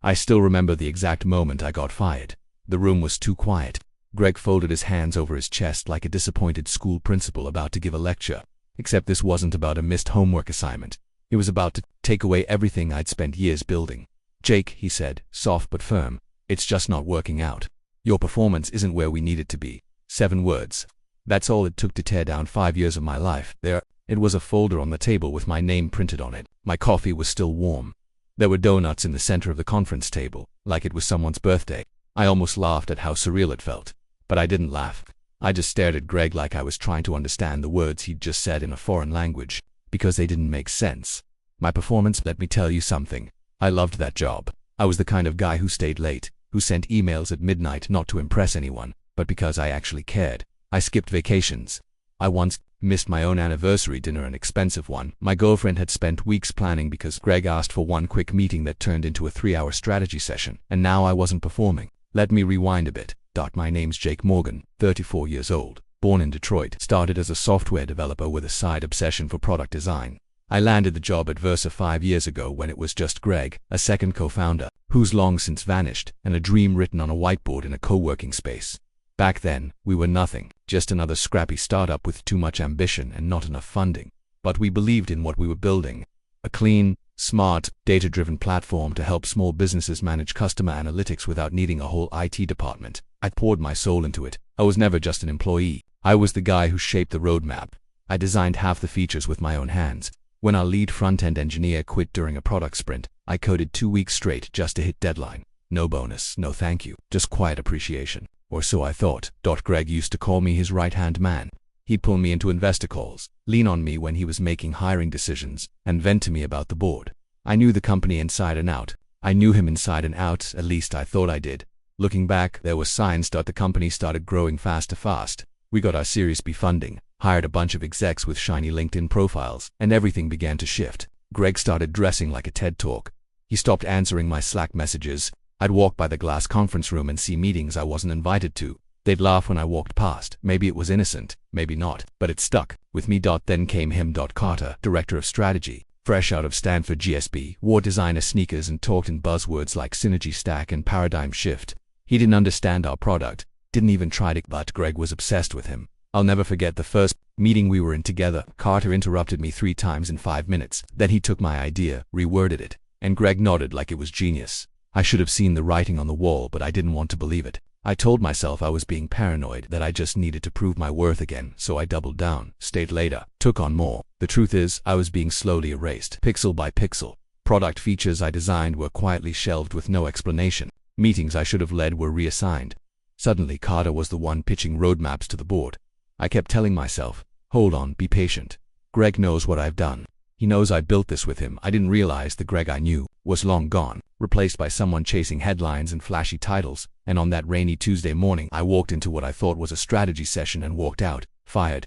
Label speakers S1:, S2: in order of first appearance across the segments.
S1: I still remember the exact moment I got fired. The room was too quiet. Greg folded his hands over his chest like a disappointed school principal about to give a lecture. Except this wasn't about a missed homework assignment. It was about to take away everything I'd spent years building. "Jake," he said, soft but firm, "it's just not working out. Your performance isn't where we need it to be." 7 words. That's all it took to tear down 5 years of my life. It was a folder on the table with my name printed on it. My coffee was still warm. There were donuts in the center of the conference table, like it was someone's birthday. I almost laughed at how surreal it felt. But I didn't laugh. I just stared at Greg like I was trying to understand the words he'd just said in a foreign language, because they didn't make sense. My performance, let me tell you something. I loved that job. I was the kind of guy who stayed late, who sent emails at midnight not to impress anyone, but because I actually cared. I skipped vacations. I once missed my own anniversary dinner, an expensive one. My girlfriend had spent weeks planning because Greg asked for one quick meeting that turned into a 3-hour strategy session, and now I wasn't performing. Let me rewind a bit. My name's Jake Morgan, 34 years old, born in Detroit, started as a software developer with a side obsession for product design. I landed the job at Versa 5 years ago when it was just Greg, a second co-founder, who's long since vanished, and a dream written on a whiteboard in a co-working space. Back then, we were nothing, just another scrappy startup with too much ambition and not enough funding. But we believed in what we were building. A clean, smart, data-driven platform to help small businesses manage customer analytics without needing a whole IT department. I poured my soul into it. I was never just an employee. I was the guy who shaped the roadmap. I designed half the features with my own hands. When our lead front-end engineer quit during a product sprint, I coded 2 weeks straight just to hit deadline. No bonus, no thank you, just quiet appreciation. Or so I thought. Greg used to call me his right-hand man. He'd pull me into investor calls, lean on me when he was making hiring decisions, and vent to me about the board. I knew the company inside and out. I knew him inside and out, at least I thought I did. Looking back, there were signs that the company started growing fast. We got our Series B funding, hired a bunch of execs with shiny LinkedIn profiles, and everything began to shift. Greg started dressing like a TED Talk. He stopped answering my Slack messages. I'd walk by the glass conference room and see meetings I wasn't invited to. They'd laugh when I walked past. Maybe it was innocent, maybe not, but it stuck with me. Then came him. Carter, director of strategy, fresh out of Stanford GSB, wore designer sneakers and talked in buzzwords like synergy stack and paradigm shift. He didn't understand our product, didn't even try to, but Greg was obsessed with him. I'll never forget the first meeting we were in together. Carter interrupted me 3 times in 5 minutes. Then he took my idea, reworded it, and Greg nodded like it was genius. I should have seen the writing on the wall, but I didn't want to believe it. I told myself I was being paranoid, that I just needed to prove my worth again, so I doubled down, stayed later, took on more. The truth is, I was being slowly erased, pixel by pixel. Product features I designed were quietly shelved with no explanation. Meetings I should have led were reassigned. Suddenly, Carter was the one pitching roadmaps to the board. I kept telling myself, hold on, be patient. Greg knows what I've done. He knows I built this with him. I didn't realize the Greg I knew was long gone, replaced by someone chasing headlines and flashy titles. And on that rainy Tuesday morning, I walked into what I thought was a strategy session and walked out, fired.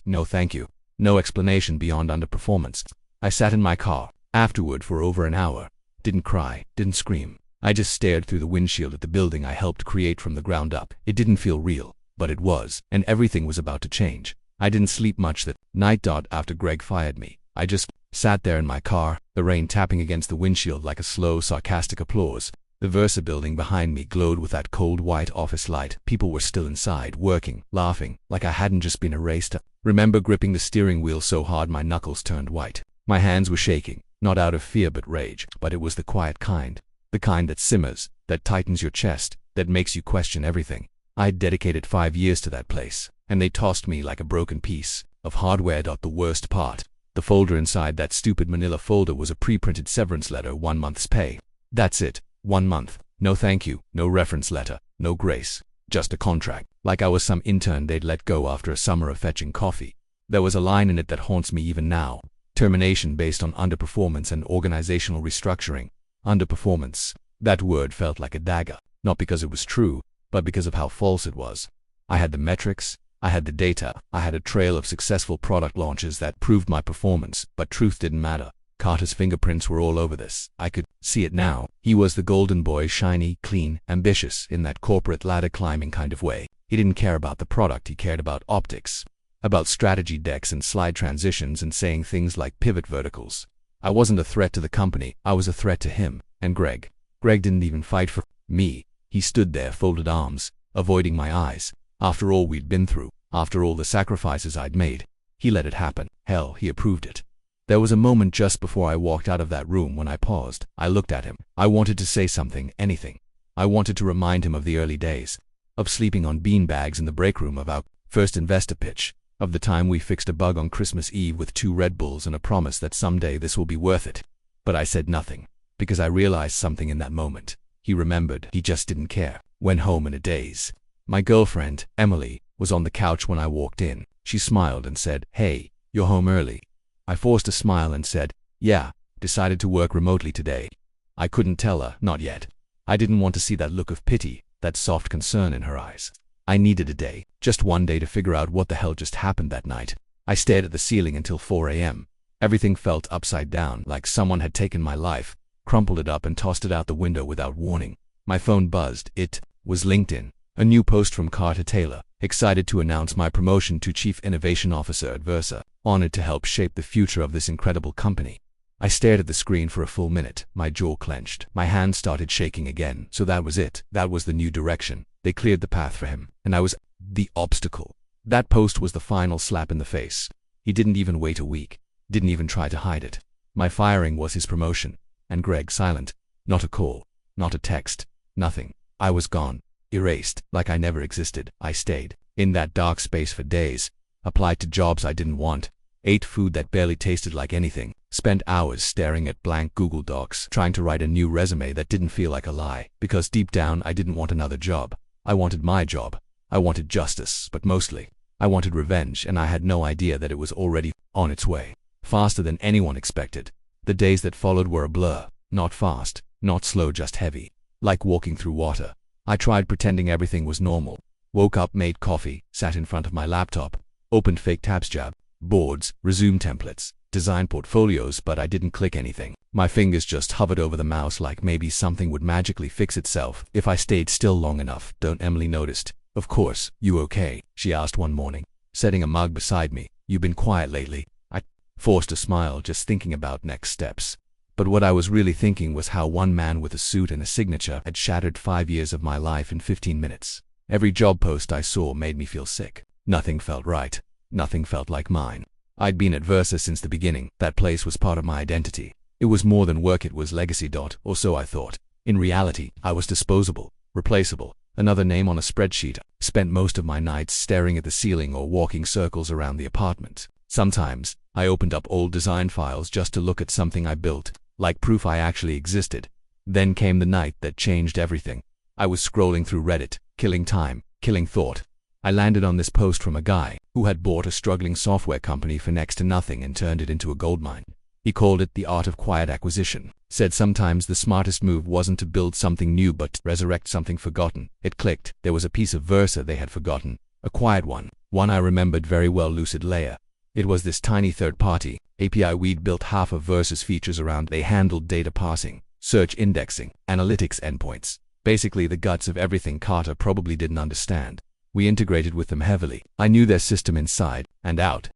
S1: No thank you. No explanation beyond underperformance. I sat in my car afterward for over an hour. Didn't cry, didn't scream. I just stared through the windshield at the building I helped create from the ground up. It didn't feel real, but it was, and everything was about to change. I didn't sleep much that night. After Greg fired me, I just sat there in my car, the rain tapping against the windshield like a slow, sarcastic applause. The Versa building behind me glowed with that cold white office light. People were still inside, working, laughing, like I hadn't just been erased. Remember gripping the steering wheel so hard my knuckles turned white. My hands were shaking, not out of fear but rage, but it was the quiet kind. The kind that simmers, that tightens your chest, that makes you question everything. I'd dedicated 5 years to that place, and they tossed me like a broken piece of hardware. The worst part, the folder inside that stupid manila folder was a pre-printed severance letter, 1 month's pay. That's it, 1 month. No thank you, no reference letter, no grace, just a contract, like I was some intern they'd let go after a summer of fetching coffee. There was a line in it that haunts me even now. Termination based on underperformance and organizational restructuring. Underperformance. That word felt like a dagger, not because it was true, but because of how false it was. I had the metrics, I had the data, I had a trail of successful product launches that proved my performance, but truth didn't matter. Carter's fingerprints were all over this. I could see it now. He was the golden boy, shiny, clean, ambitious, in that corporate ladder-climbing kind of way. He didn't care about the product, he cared about optics, about strategy decks and slide transitions and saying things like pivot verticals. I wasn't a threat to the company, I was a threat to him and Greg. Greg didn't even fight for me. He stood there, folded arms, avoiding my eyes. After all we'd been through, after all the sacrifices I'd made, he let it happen. Hell, he approved it. There was a moment just before I walked out of that room when I paused. I looked at him. I wanted to say something, anything. I wanted to remind him of the early days, of sleeping on beanbags in the break room, of our first investor pitch, of the time we fixed a bug on Christmas Eve with 2 Red Bulls and a promise that someday this will be worth it. But I said nothing, because I realized something in that moment. He remembered. He just didn't care. Went home in a daze. My girlfriend, Emily, was on the couch when I walked in. She smiled and said, "Hey, you're home early." I forced a smile and said, "Yeah, decided to work remotely today." I couldn't tell her, not yet. I didn't want to see that look of pity, that soft concern in her eyes. I needed a day, just one day, to figure out what the hell just happened that night. I stared at the ceiling until 4 a.m. Everything felt upside down, like someone had taken my life, crumpled it up and tossed it out the window without warning. My phone buzzed. It was LinkedIn. A new post from Carter Taylor, excited to announce my promotion to Chief Innovation Officer at Versa, honored to help shape the future of this incredible company. I stared at the screen for a full minute, my jaw clenched. My hands started shaking again. So that was it. That was the new direction. They cleared the path for him, and I was the obstacle. That post was the final slap in the face. He didn't even wait a week, didn't even try to hide it. My firing was his promotion, and Greg silent. Not a call, not a text, nothing. I was gone, erased, like I never existed. I stayed in that dark space for days, applied to jobs I didn't want, ate food that barely tasted like anything, spent hours staring at blank Google Docs, trying to write a new resume that didn't feel like a lie, because deep down I didn't want another job. I wanted my job. I wanted justice, but mostly, I wanted revenge, and I had no idea that it was already on its way, faster than anyone expected. The days that followed were a blur, not fast, not slow, just heavy, like walking through water. I tried pretending everything was normal. Woke up, made coffee, sat in front of my laptop, opened fake tabs, job boards, resume templates, design portfolios, but I didn't click anything. My fingers just hovered over the mouse like maybe something would magically fix itself if I stayed still long enough. Don't Emily noticed. "Of course, you okay?" she asked one morning, setting a mug beside me. "You've been quiet lately." I forced a smile, just thinking about next steps. But what I was really thinking was how one man with a suit and a signature had shattered 5 years of my life in 15 minutes. Every job post I saw made me feel sick. Nothing felt right. Nothing felt like mine. I'd been at Versa since the beginning. That place was part of my identity. It was more than work, it was legacy. Or so I thought. In reality, I was disposable, replaceable, another name on a spreadsheet. I spent most of my nights staring at the ceiling or walking circles around the apartment. Sometimes, I opened up old design files just to look at something I built, like proof I actually existed. Then came the night that changed everything. I was scrolling through Reddit, killing time, killing thought. I landed on this post from a guy who had bought a struggling software company for next to nothing and turned it into a goldmine. He called it the art of quiet acquisition. Said sometimes the smartest move wasn't to build something new but to resurrect something forgotten. It clicked. There was a piece of Versa they had forgotten. A quiet one. One I remembered very well, Lucid Layer. It was this tiny third-party API we'd built half of Versa's features around. They handled data parsing, search indexing, analytics endpoints. Basically the guts of everything Carter probably didn't understand. We integrated with them heavily. I knew their system inside and out.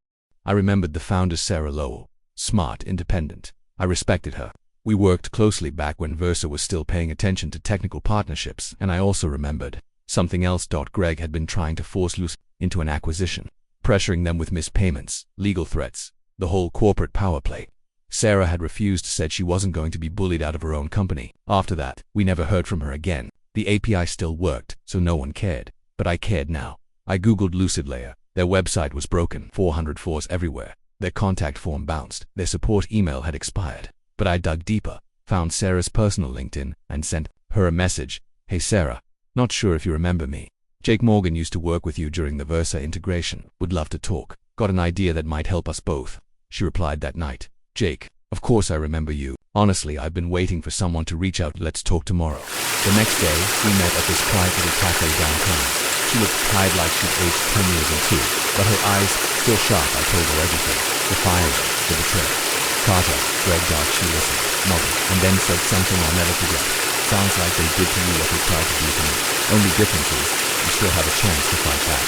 S1: I remembered the founder, Sarah Lowell. Smart, independent. I respected her. We worked closely back when Versa was still paying attention to technical partnerships, and I also remembered something else. Greg had been trying to force Lucid into an acquisition, pressuring them with missed payments, legal threats, the whole corporate power play. Sarah had refused, said she wasn't going to be bullied out of her own company. After that, we never heard from her again. The API still worked, so no one cared. But I cared now. I googled Lucid Layer. Their website was broken, 404s everywhere. Their contact form bounced. Their support email had expired. But I dug deeper, found Sarah's personal LinkedIn, and sent her a message. "Hey Sarah, not sure if you remember me. Jake Morgan used to work with you during the Versa integration. Would love to talk. Got an idea that might help us both." She replied that night. "Jake, of course I remember you. Honestly, I've been waiting for someone to reach out. Let's talk tomorrow." The next day, we met at this quiet little cafe downtown. She looked tired, like she'd aged 10 years in 2, but her eyes still sharp. I told her everything. The firing, the betrayal. Carter, Greg. She listened, nodded, and then said something I'll never forget. "Sounds like they did to you what they tried to do to me. Only difference is, you still have a chance to fight back."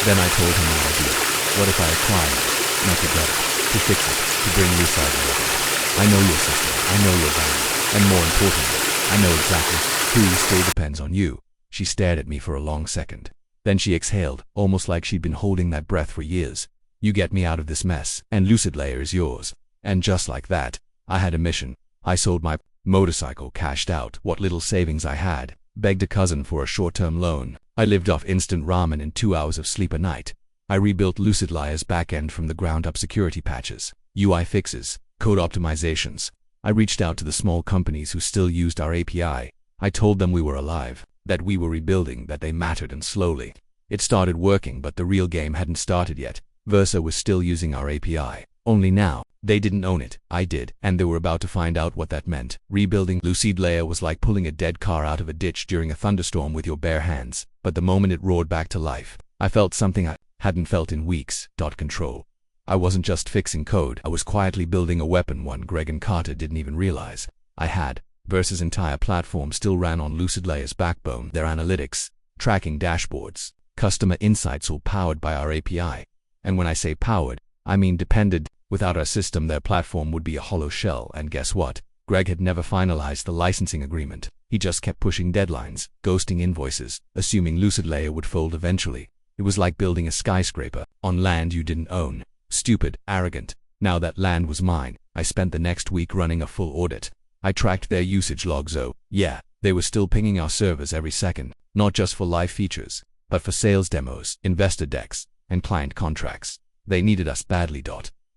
S1: Then I told her my idea. What if I acquired it? Not to get it, to fix it, to bring Lucid with it. I know your system, I know your value, and more importantly, I I know exactly. Who still depends on you. She stared at me for a long second. Then she exhaled, almost like she'd been holding that breath for years. You get me out of this mess, and Lucid Layer is yours. And just like that, I had a mission. I sold my motorcycle, cashed out what little savings I had, begged a cousin for a short-term loan. I lived off instant ramen and 2 hours of sleep a night. I rebuilt Lucid Layer's backend from the ground up, security patches, UI fixes, code optimizations. I reached out to the small companies who still used our API. I told them we were alive, that we were rebuilding, that they mattered, and slowly it started working, but the real game hadn't started yet. Versa was still using our API. Only now, they didn't own it, I did, and they were about to find out what that meant. Rebuilding Lucid Layer was like pulling a dead car out of a ditch during a thunderstorm with your bare hands, but the moment it roared back to life, I felt something I hadn't felt in weeks. Control. I wasn't just fixing code, I was quietly building a weapon one Greg and Carter didn't even realize I had. Versa's entire platform still ran on Lucid Layer's backbone, their analytics, tracking dashboards, customer insights, all powered by our API. And when I say powered, I mean depended. Without our system, their platform would be a hollow shell, and guess what? Greg had never finalized the licensing agreement. He just kept pushing deadlines, ghosting invoices, assuming Lucid Layer would fold eventually. It was like building a skyscraper on land you didn't own. Stupid, arrogant. Now that land was mine. I spent the next week running a full audit. I tracked their usage logs. Oh, yeah, they were still pinging our servers every second, not just for live features, but for sales demos, investor decks, and client contracts. They needed us badly.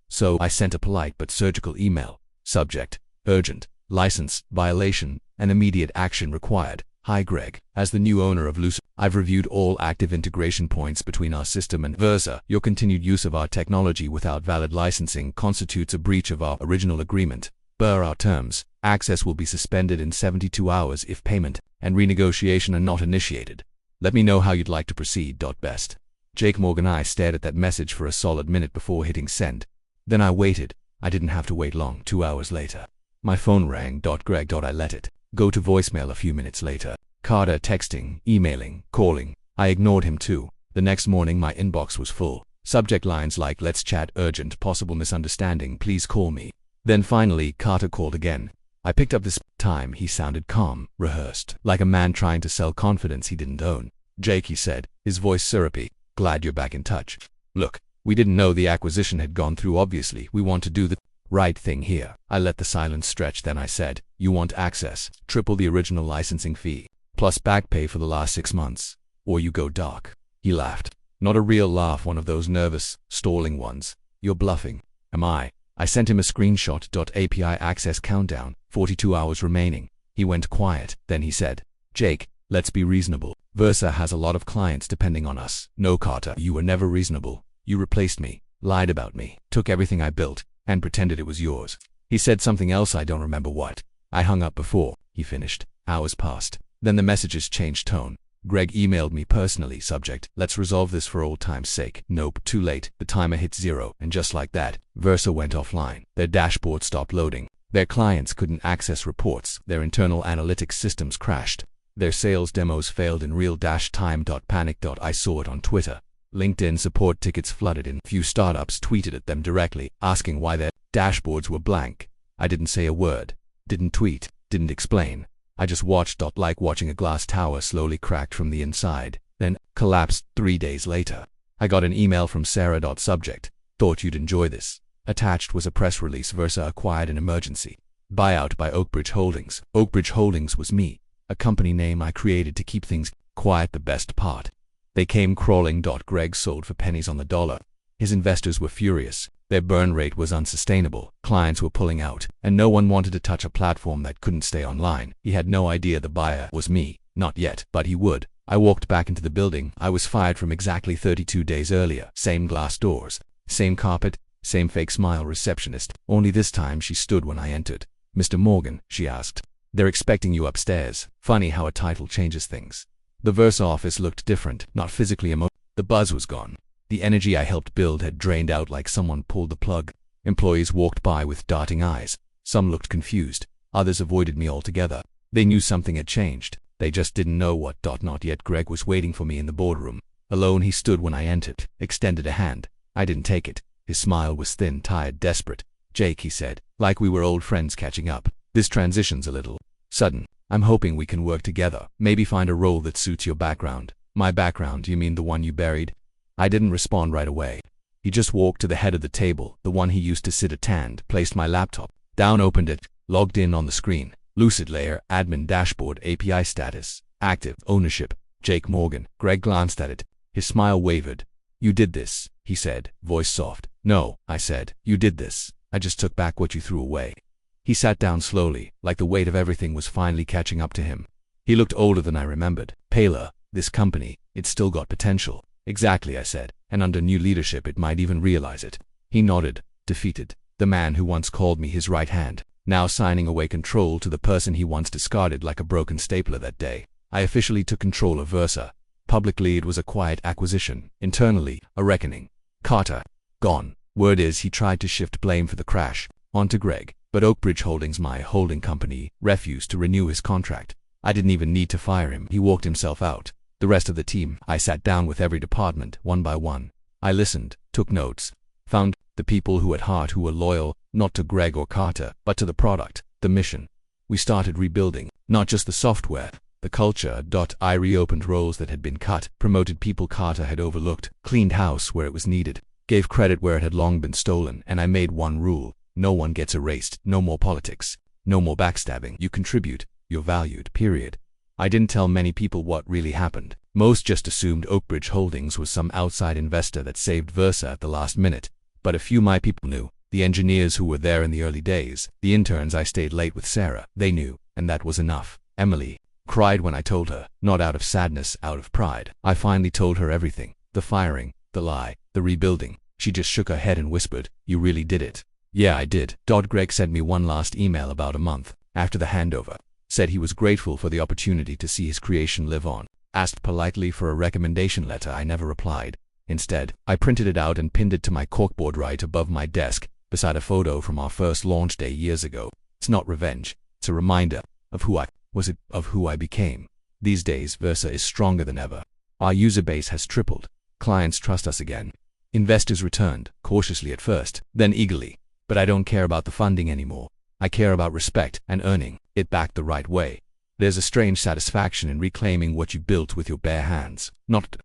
S1: So I sent a polite but surgical email. Subject: urgent, license violation, and immediate action required. Hi Greg, as the new owner of Lucid, I've reviewed all active integration points between our system and Versa. Your continued use of our technology without valid licensing constitutes a breach of our original agreement. Per our terms, access will be suspended in 72 hours if payment and renegotiation are not initiated. Let me know how you'd like to proceed. Best. Jake Morgan. I stared at that message for a solid minute before hitting send. Then I waited. I didn't have to wait long. 2 hours later, my phone rang. Greg. I let it go to voicemail a few minutes later. Carter texting, emailing, calling. I ignored him too. The next morning my inbox was full. Subject lines like "Let's chat, urgent, possible misunderstanding, please call me." Then finally Carter called again. I picked up. This time he sounded calm, rehearsed, like a man trying to sell confidence he didn't own. "Jake," he said, his voice syrupy, "glad you're back in touch. Look, we didn't know the acquisition had gone through. Obviously, we want to do the right thing here." I let the silence stretch. Then I said, "You want access, triple the original licensing fee, plus back pay for the last 6 months, or you go dark." He laughed. Not a real laugh, one of those nervous, stalling ones. "You're bluffing." "Am I?" I sent him a screenshot. API access countdown, 42 hours remaining. He went quiet. Then he said, "Jake, let's be reasonable. Versa has a lot of clients depending on us." "No, Carter, you were never reasonable. You replaced me, lied about me, took everything I built, and pretended it was yours." He said something else, I don't remember what. I hung up before he finished. Hours passed. Then the messages changed tone. Greg emailed me personally. Subject: "Let's resolve this for old time's sake." Nope, too late. The timer hit 0, and just like that, Versa went offline. Their dashboard stopped loading. Their clients couldn't access reports. Their internal analytics systems crashed. Their sales demos failed in real time. Panic. I saw it on Twitter. LinkedIn support tickets flooded in. Few startups tweeted at them directly, asking why their dashboards were blank. I didn't say a word, didn't tweet, didn't explain. I just watched. Like watching a glass tower slowly cracked from the inside, then collapsed. 3 days later, I got an email from Sarah. Subject: "Thought you'd enjoy this." Attached was a press release. Versa acquired an emergency buyout by Oakbridge Holdings. Oakbridge Holdings was me, a company name I created to keep things quiet. The best part: they came crawling. Greg sold for pennies on the dollar. His investors were furious. Their burn rate was unsustainable. Clients were pulling out, and no one wanted to touch a platform that couldn't stay online. He had no idea the buyer was me. Not yet, but he would. I walked back into the building I was fired from exactly 32 days earlier. Same glass doors, same carpet, same fake smile receptionist. Only this time she stood when I entered. "Mr. Morgan," she asked, "they're expecting you upstairs." Funny how a title changes things. The Versa office looked different, not physically The buzz was gone. The energy I helped build had drained out like someone pulled the plug. Employees walked by with darting eyes. Some looked confused. Others avoided me altogether. They knew something had changed. They just didn't know what. Not yet. Greg was waiting for me in the boardroom. Alone he stood when I entered, extended a hand. I didn't take it. His smile was thin, tired, desperate. "Jake," he said, like we were old friends catching up, "this transition's a little sudden." I'm hoping we can work together. Maybe find a role that suits your background. My background, you mean the one you buried? I didn't respond right away. He just walked to the head of the table, the one he used to sit at, and placed my laptop down, opened it, logged in on the screen. Lucid Layer, admin dashboard, API status, active, ownership, Jake Morgan. Greg glanced at it. His smile wavered. You did this, he said, voice soft. No, I said. You did this. I just took back what you threw away. He sat down slowly, like the weight of everything was finally catching up to him. He looked older than I remembered. Paler, this company, it's still got potential. Exactly, I said, and under new leadership it might even realize it. He nodded, defeated. The man who once called me his right hand, now signing away control to the person he once discarded like a broken stapler that day. I officially took control of Versa. Publicly it was a quiet acquisition. Internally, a reckoning. Carter, gone. Word is he tried to shift blame for the crash onto Greg, but Oakbridge Holdings, my holding company, refused to renew his contract. I didn't even need to fire him. He walked himself out. The rest of the team, I sat down with every department, one by one. I listened, took notes, found the people who at heart who were loyal, not to Greg or Carter, but to the product, the mission. We started rebuilding, not just the software, the culture. I reopened roles that had been cut, promoted people Carter had overlooked, cleaned house where it was needed, gave credit where it had long been stolen, and I made one rule: no one gets erased, no more politics, no more backstabbing. You contribute, you're valued, period. I didn't tell many people what really happened. Most just assumed Oakbridge Holdings was some outside investor that saved Versa at the last minute. But a few my people knew. The engineers who were there in the early days, the interns I stayed late with Sarah, they knew, and that was enough. Emily cried when I told her, not out of sadness, out of pride. I finally told her everything. The firing, the lie, the rebuilding. She just shook her head and whispered, "You really did it." Yeah, I did. Greg sent me one last email about a month after the handover. Said he was grateful for the opportunity to see his creation live on. Asked politely for a recommendation letter. I never replied. Instead, I printed it out and pinned it to my corkboard right above my desk, beside a photo from our first launch day years ago. It's not revenge. It's a reminder of who I became. These days, Versa is stronger than ever. Our user base has tripled. Clients trust us again. Investors returned, cautiously at first, then eagerly. But I don't care about the funding anymore. I care about respect and earning it back the right way. There's a strange satisfaction in reclaiming what you built with your bare hands. Not